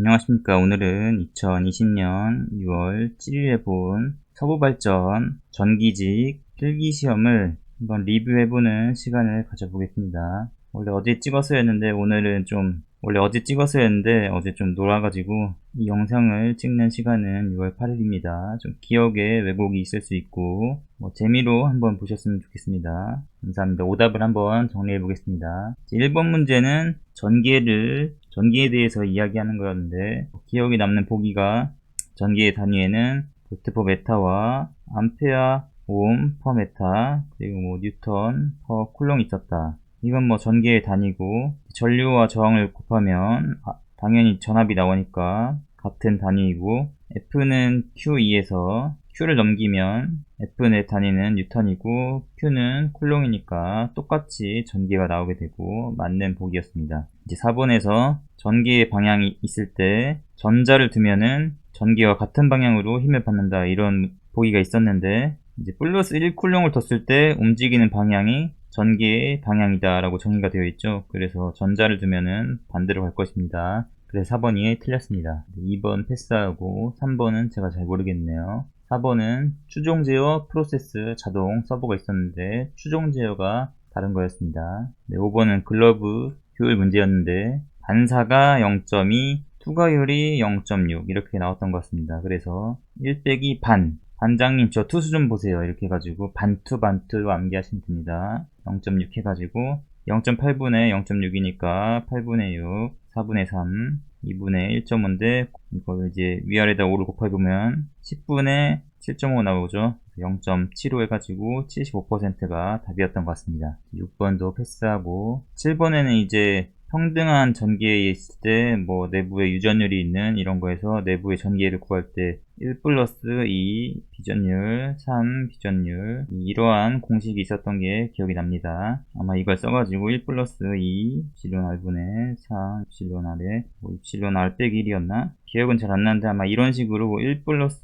안녕하십니까. 오늘은 2020년 6월 7일에 본 서부발전 전기직 필기시험을 한번 리뷰해보는 시간을 가져보겠습니다. 원래 어제 찍었어야 했는데 어제 좀 놀아가지고 이 영상을 찍는 시간은 6월 8일입니다. 좀 기억에 왜곡이 있을 수 있고 재미로 한번 보셨으면 좋겠습니다. 감사합니다. 오답을 한번 정리해 보겠습니다. 1번 문제는 전기에 대해서 이야기하는 거였는데, 기억에 남는 보기가 전기의 단위에는 볼트 퍼 메타와 암페어 오hm 퍼 메타, 그리고 뉴턴 퍼 쿨롱이 있었다. 이건 전기의 단위고, 전류와 저항을 곱하면 당연히 전압이 나오니까 같은 단위이고, F는 Q2에서 Q를 넘기면 F의 단위는 뉴턴이고 Q는 쿨롱이니까 똑같이 전기가 나오게 되고 맞는 보기였습니다. 이제 4번에서 전기의 방향이 있을 때 전자를 두면은 전기와 같은 방향으로 힘을 받는다, 이런 보기가 있었는데, 이제 플러스 1 쿨롱을 뒀을 때 움직이는 방향이 전기의 방향이다 라고 정의가 되어 있죠. 그래서 전자를 두면은 반대로 갈 것입니다. 그래서 4번이 틀렸습니다. 2번 패스하고 3번은 제가 잘 모르겠네요. 4번은 추종 제어 프로세스 자동 서버가 있었는데 추종 제어가 다른 거였습니다. 5번은 글러브 효율 문제였는데 반사가 0.2, 투과율이 0.6 이렇게 나왔던 것 같습니다. 그래서 1 빼기 반, 반장님 저 투수 좀 보세요 이렇게 해가지고 반투로 암기하시면 됩니다. 0.6 해가지고 0.8분의 0.6이니까 8분의 6, 4분의 3, 2분의 1.5인데 이걸 이제 위아래다 5를 곱해보면 10분의 7.5 나오죠. 0.75 해가지고 75%가 답이었던 것 같습니다. 6번도 패스하고 7번에는 이제 평등한 전기에 있을 때 내부에 유전율이 있는 이런 거에서 내부의 전기를 구할 때 1 플러스 2 비전율, 3 비전율, 이러한 공식이 있었던 게 기억이 납니다. 아마 이걸 써가지고 1 플러스 2 입실론 R분의 4 입실론 R에 입실론 R 빼기 1이었나? 기억은 잘 안 나는데 아마 이런 식으로 1 플러스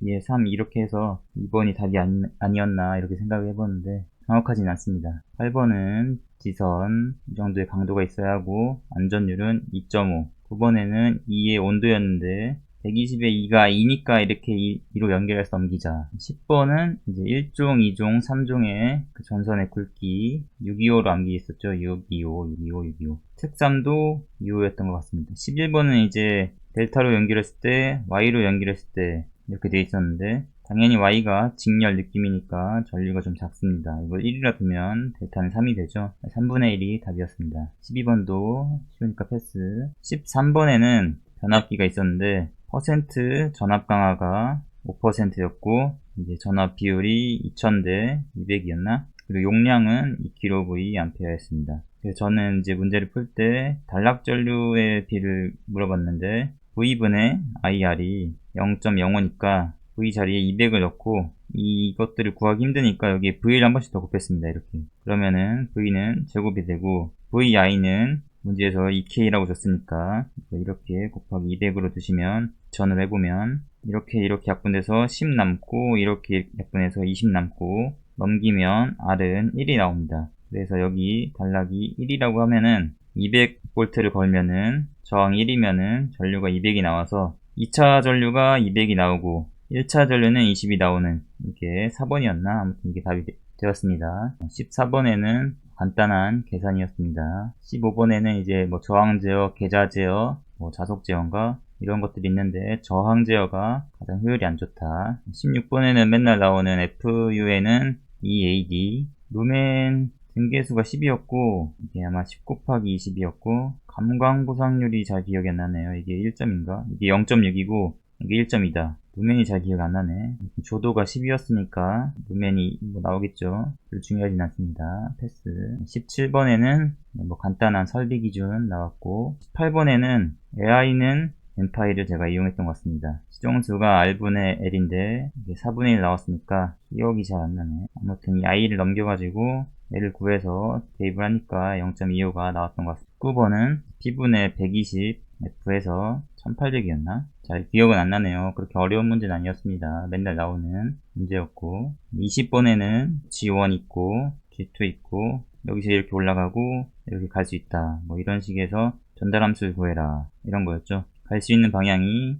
2에 3 이렇게 해서 2번이 답이 아니었나 이렇게 생각을 해보는데 정확하진 않습니다. 8번은 지선 이 정도의 강도가 있어야 하고 안전율은 2.5. 9번에는 2의 온도였는데 120에 2가 2니까 이렇게 2로 연결해서 넘기자. 10번은 이제 1종, 2종, 3종의 그 전선의 굵기 625로 암기했었죠. 625. 특삼도 2호였던 것 같습니다. 11번은 이제 델타로 연결했을 때, Y로 연결했을 때 이렇게 돼 있었는데 당연히 Y가 직렬 느낌이니까 전류가 좀 작습니다. 이걸 1이라 두면 델타는 3이 되죠. 3분의 1이 답이었습니다. 12번도 쉬우니까 패스. 13번에는 변압기가 있었는데 퍼센트 전압 강화가 5%였고 이제 전압 비율이 2000대 200이었나? 그리고 용량은 2kVA였습니다. 그래서 저는 이제 문제를 풀 때 단락전류의 비를 물어봤는데 V분의 IR이 0.05니까 V 자리에 200을 넣고 이것들을 구하기 힘드니까 여기에 V를 한 번씩 더 곱했습니다. 이렇게. 그러면은 V는 제곱이 되고 VI는 문제에서 2K라고 줬으니까 이렇게 곱하기 200으로 두시면 전을 해보면 이렇게 약분돼서 10 남고 이렇게 약분해서 20 남고 넘기면 R은 1이 나옵니다. 그래서 여기 단락이 1이라고 하면은 200V를 걸면은 저항 1이면은 전류가 200이 나와서 2차 전류가 200이 나오고 1차 전류는 20이 나오는, 이게 4번이었나? 아무튼 이게 답이 되었습니다. 14번에는 간단한 계산이었습니다. 15번에는 이제 저항 제어, 계좌 제어, 자속 제어인가? 이런 것들이 있는데 저항 제어가 가장 효율이 안 좋다. 16번에는 맨날 나오는 FU에는 EAD, 루멘 등계수가 10이었고 이게 아마 10 곱하기 20이었고 감광 보상률이 잘 기억이 안 나네요. 이게 1점인가? 이게 0.6이고 이게 1점이다. 루멘이 잘 기억 안 나네. 조도가 10이었으니까 루멘이 나오겠죠. 별로 중요하진 않습니다. 패스. 17번에는 간단한 설비 기준 나왔고 18번에는 AI는 엔파이를 제가 이용했던 것 같습니다. 시정수가 R분의 L인데 이게 4분의 1 나왔으니까 기억이 잘 안 나네. 아무튼 이 I를 넘겨가지고 L을 구해서 대입을 하니까 0.25가 나왔던 것 같습니다. 19번은 P분의 120 F에서 1800이었나? 잘 기억은 안 나네요. 그렇게 어려운 문제는 아니었습니다. 맨날 나오는 문제였고 20번에는 G1 있고 G2 있고 여기서 이렇게 올라가고 이렇게 갈 수 있다. 이런 식에서 전달함수를 구해라 이런 거였죠. 갈 수 있는 방향이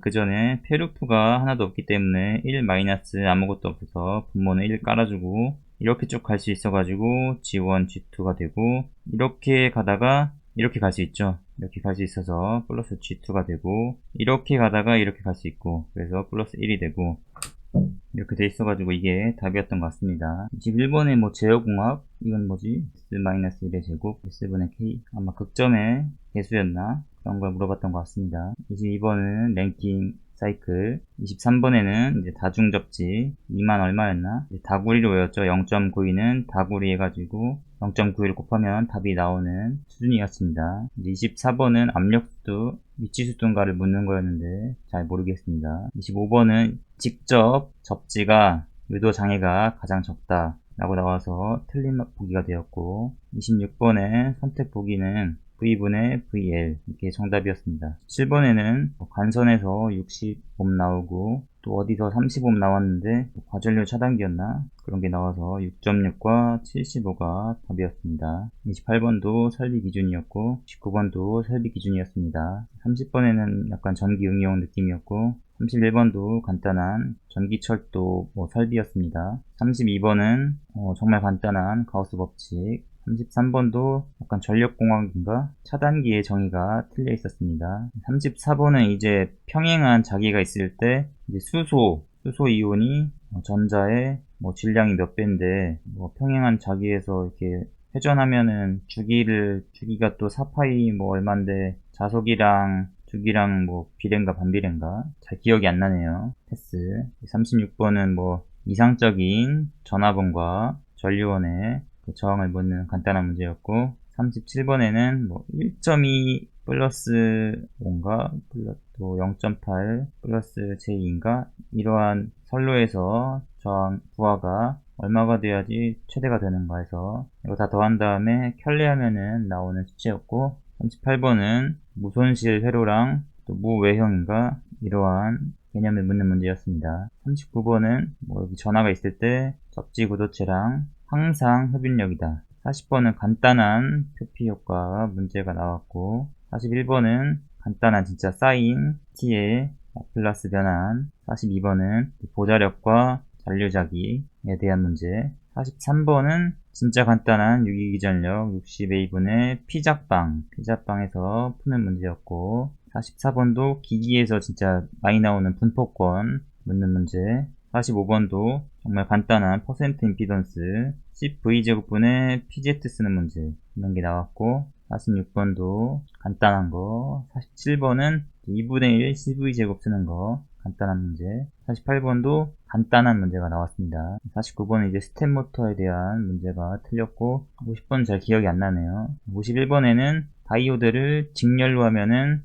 그 전에 페루프가 하나도 없기 때문에 1 마이너스 아무것도 없어서 분모는 1 깔아주고 이렇게 쭉 갈 수 있어가지고 G1, G2가 되고 이렇게 가다가 이렇게 갈 수 있죠. 이렇게 갈 수 있어서 플러스 G2가 되고 이렇게 가다가 이렇게 갈 수 있고 그래서 플러스 1이 되고 이렇게 돼 있어가지고 이게 답이었던 것 같습니다. 21번에 뭐 제어공학 이건 뭐지? S-1의 제곱 S분의 K 아마 극점의 개수였나? 그런 걸 물어봤던 것 같습니다. 22번은 랭킹 사이클 23번에는 이제 다중접지 2만 얼마였나? 다구리로 외웠죠. 0.92는 다구리 해가지고 0.91 곱하면 답이 나오는 수준이었습니다. 24번은 압력수 위치수tun가를 묻는 거였는데 잘 모르겠습니다. 25번은 직접 접지가 유도 장애가 가장 적다 라고 나와서 틀린 보기가 되었고 26번의 선택 보기는 V분의 VL 이게 정답이었습니다. 7번에는 관선에서 60옴 나오고 또 어디서 30옴 나왔는데 과전류 차단기였나? 그런 게 나와서 6.6과 75가 답이었습니다. 28번도 설비 기준이었고 19번도 설비 기준이었습니다. 30번에는 약간 전기 응용 느낌이었고 31번도 간단한 전기철도 설비였습니다. 32번은 정말 간단한 가우스 법칙 33번도 약간 전력공학인가? 차단기의 정의가 틀려 있었습니다. 34번은 이제 평행한 자기가 있을 때 이제 수소 이온이 전자의 질량이 몇 배인데 평행한 자기에서 이렇게 회전하면은 주기가 또 4파이 얼만데 자속이랑 주기랑 비례인가 반비례인가? 잘 기억이 안 나네요. 패스. 36번은 이상적인 전화번과 전류원의 저항을 묻는 간단한 문제였고 37번에는 1.2 플러스 5인가 또 0.8 플러스 j2인가 이러한 선로에서 저항 부하가 얼마가 돼야지 최대가 되는가 해서 이거 다 더한 다음에 켤레하면은 나오는 수치였고 38번은 무손실 회로랑 또 무외형인가 이러한 개념을 묻는 문제였습니다. 39번은 여기 전화가 있을 때 접지 구도체랑 항상 흡인력이다. 40번은 간단한 표피 효과 문제가 나왔고 41번은 간단한 진짜 사인 t의 라플라스 변환 42번은 보자력과 잔류자기에 대한 문제 43번은 진짜 간단한 유기기전력 60A분의 피자빵에서 푸는 문제였고 44번도 기기에서 진짜 많이 나오는 분포권 묻는 문제 45번도 정말 간단한 퍼센트 임피던스 CV제곱분의 PZ 쓰는 문제 이런 게 나왔고 46번도 간단한 거 47번은 2분의 1 CV제곱 쓰는 거 간단한 문제 48번도 간단한 문제가 나왔습니다. 49번은 이제 스텝 모터에 대한 문제가 틀렸고 50번은 잘 기억이 안 나네요. 51번에는 다이오드를 직렬로 하면은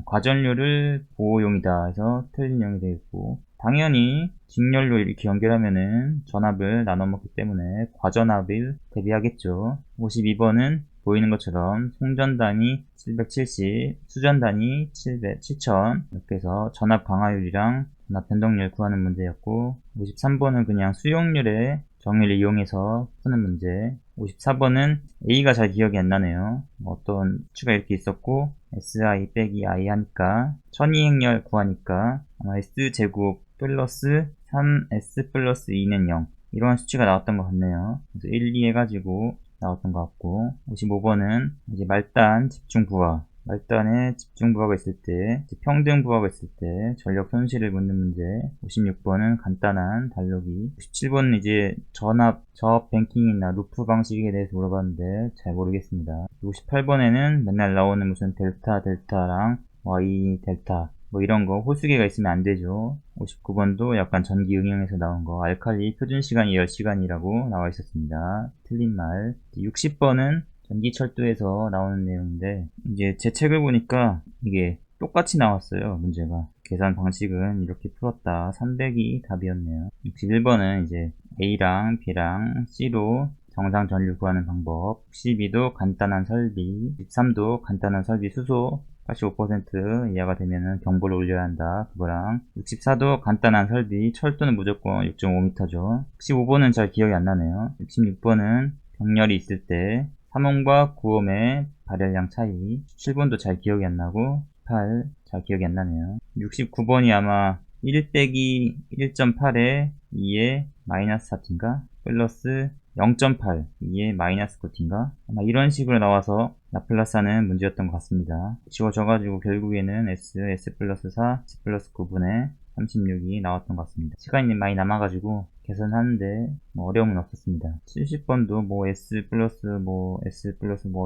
과전류를 보호용이다 해서 틀린 용이 되어 있고 당연히 직렬로 이렇게 연결하면은 전압을 나눠 먹기 때문에 과전압을 대비하겠죠. 52번은 보이는 것처럼 송전단위 770, 수전단위 7000 이렇게 해서 전압 강화율이랑 전압 변동률 구하는 문제였고 53번은 그냥 수용률의 정의를 이용해서 푸는 문제 54번은 A가 잘 기억이 안 나네요. 어떤 수치가 이렇게 있었고 SI 빼기 I 하니까 천이행렬 구하니까 아마 S제곱 플러스 3S 플러스 2는 0 이러한 수치가 나왔던 것 같네요. 그래서 1, 2 해가지고 나왔던 것 같고 55번은 이제 말단 집중부하 말단에 집중부하가 있을 때 평등부하가 있을 때 전력 손실을 묻는 문제 56번은 간단한 달력이 57번은 이제 저압 뱅킹이나 루프 방식에 대해서 물어봤는데 잘 모르겠습니다. 58번에는 맨날 나오는 무슨 델타랑 Y 델타 이런 거 호수계가 있으면 안 되죠. 59번도 약간 전기 응용에서 나온 거 알칼리 표준 시간이 10시간이라고 나와 있었습니다. 틀린 말. 60번은 전기철도에서 나오는 내용인데 이제 제 책을 보니까 이게 똑같이 나왔어요. 문제가. 계산 방식은 이렇게 풀었다. 300이 답이었네요. 61번은 이제 A랑 B랑 C로 정상 전류 구하는 방법. 62도 간단한 설비. 63도 간단한 설비 수소. 85% 이하가 되면 경보를 올려야 한다. 그거랑 64도 간단한 설비 철도는 무조건 6.5m죠. 65번은 잘 기억이 안 나네요. 66번은 병렬이 있을 때 3옴과 9옴의 발열량 차이 7번도 잘 기억이 안 나고 8. 잘 기억이 안 나네요. 69번이 아마 1 빼기 1.8에 2에 마이너스 4t인가? 플러스 0.8, 2에 마이너스 9t인가? 아마 이런 식으로 나와서 라플라스 하는 문제였던 것 같습니다. 지워져가지고 결국에는 s 플러스 4, s 플러스 9분의 36이 나왔던 것 같습니다. 시간이 많이 남아가지고 계산하는데 뭐 어려움은 없었습니다. 70번도 뭐 s 플러스 뭐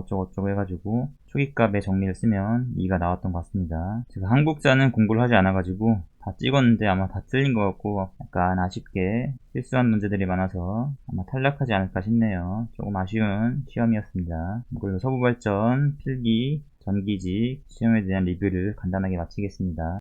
어쩌고저쩌고 해가지고 초기값의 정리를 쓰면 2가 나왔던 것 같습니다. 제가 한국사는 공부를 하지 않아가지고 다 찍었는데 아마 다 틀린 것 같고 약간 아쉽게 실수한 문제들이 많아서 아마 탈락하지 않을까 싶네요. 조금 아쉬운 시험이었습니다. 이걸로 서부발전, 필기, 전기직 시험에 대한 리뷰를 간단하게 마치겠습니다.